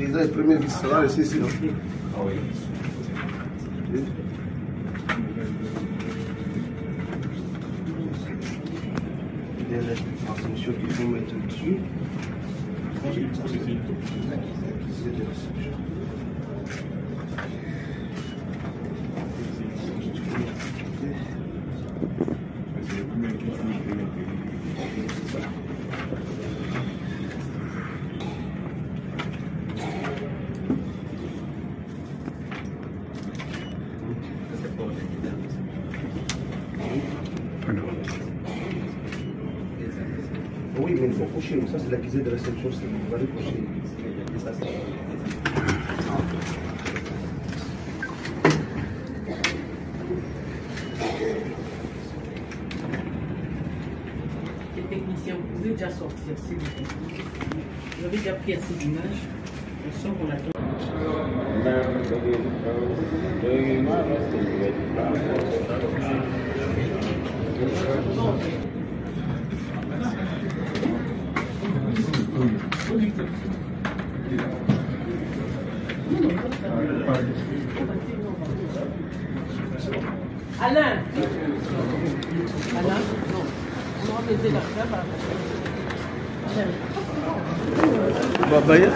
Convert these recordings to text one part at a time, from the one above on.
président et premier vice, ça va rester ici, non? Ah oui. Des institutions qu'il faut mettre dessus. Oui, mais il faut coucher. Ça, c'est l'accusé de réception. Vous allez coucher. Les techniciens, vous pouvez déjà sortir, s'il vous plaît. Vous avez déjà pris assez d'images. On sort, on attend. Alain. Alain, non. On va baiser la femme. Babaya.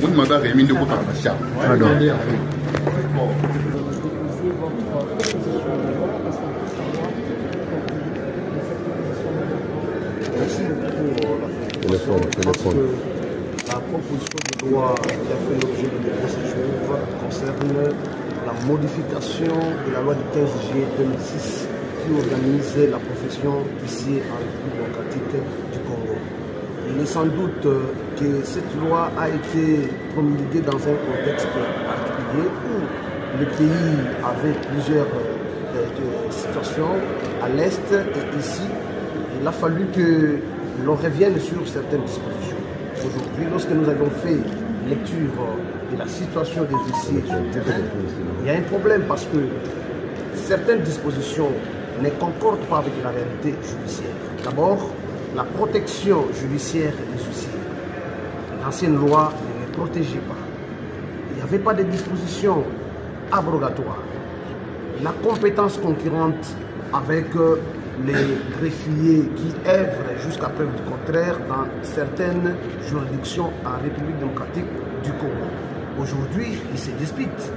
Vous m'avez remis de côté à ça. Merci beaucoup pour la proposition de loi qui a fait l'objet de des procédures concerne la modification de la loi du 15 juillet 2006 qui organise la profession d'huissier en République démocratique du Congo. Il est sans doute que cette loi a été promulguée dans un contexte particulier où le pays avait plusieurs situations à l'Est et ici. Il a fallu que l'on revienne sur certaines dispositions. Aujourd'hui, lorsque nous avons fait lecture de la situation des huissiers sur le terrain, il y a un problème parce que certaines dispositions ne concordent pas avec la réalité judiciaire. D'abord, la protection judiciaire des huissiers. L'ancienne loi ne les protégeait pas. Il n'y avait pas de dispositions abrogatoires. La compétence concurrente avec les greffiers qui œuvrent jusqu'à preuve du contraire dans certaines juridictions en République démocratique du Congo. Aujourd'hui, ils se disputent.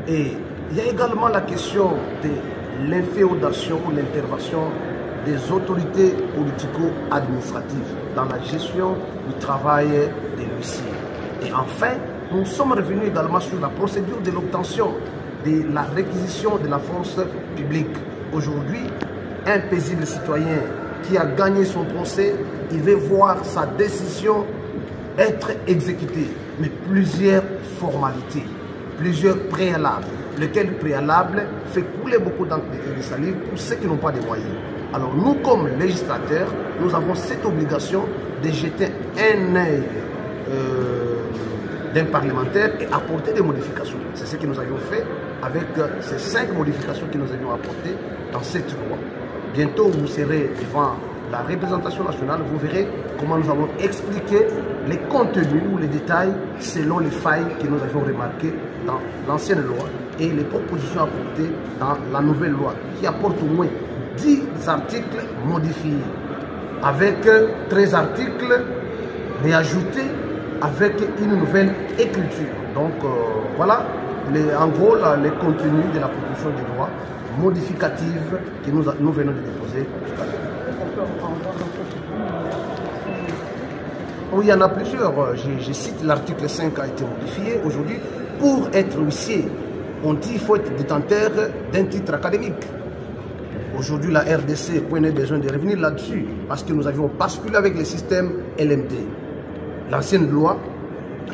Et il y a également la question de l'inféodation ou l'intervention des autorités politico-administratives dans la gestion du travail des huissiers. Et enfin, nous sommes revenus également sur la procédure de l'obtention de la réquisition de la force publique. Aujourd'hui, un paisible citoyen qui a gagné son procès, il veut voir sa décision être exécutée. Mais plusieurs formalités, plusieurs préalables, lesquels préalables fait couler beaucoup d'encre et de salive pour ceux qui n'ont pas de moyens. Alors nous, comme législateurs, nous avons cette obligation de jeter un œil d'un parlementaire et apporter des modifications. C'est ce que nous avions fait avec ces 5 modifications que nous avions apportées dans cette loi. Bientôt, vous serez devant la représentation nationale, vous verrez comment nous allons expliquer les contenus ou les détails selon les failles que nous avions remarquées dans l'ancienne loi et les propositions apportées dans la nouvelle loi qui apporte au moins 10 articles modifiés avec 13 articles réajoutés avec une nouvelle écriture. Donc voilà en gros les contenus de la proposition de loi modificative que nous venons de déposer tout à l'heure. Oui, il y en a plusieurs. Je cite l'article 5 a été modifié aujourd'hui. Pour être huissier, on dit qu'il faut être détenteur d'un titre académique. Aujourd'hui, la RDC prenait besoin de revenir là-dessus parce que nous avions basculé avec le système LMD. L'ancienne loi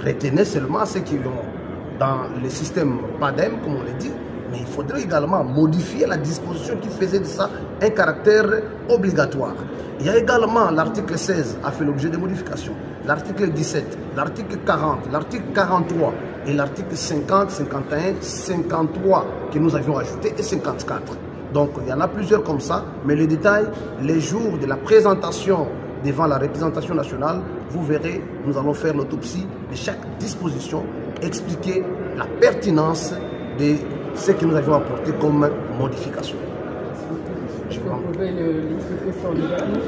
retenait seulement ceux qui ont dans le système PADEM, comme on l'a dit, mais il faudrait également modifier la disposition qui faisait de ça un caractère obligatoire. Il y a également l'article 16 a fait l'objet de modifications, l'article 17, l'article 40, l'article 43 et l'article 50, 51, 53 que nous avions ajouté et 54. Donc il y en a plusieurs comme ça, mais les détails, les jours de la présentation devant la représentation nationale, vous verrez, nous allons faire l'autopsie de chaque disposition, expliquer la pertinence de ce que nous avions apporté comme modification. Vous pouvez l'expliquer sur le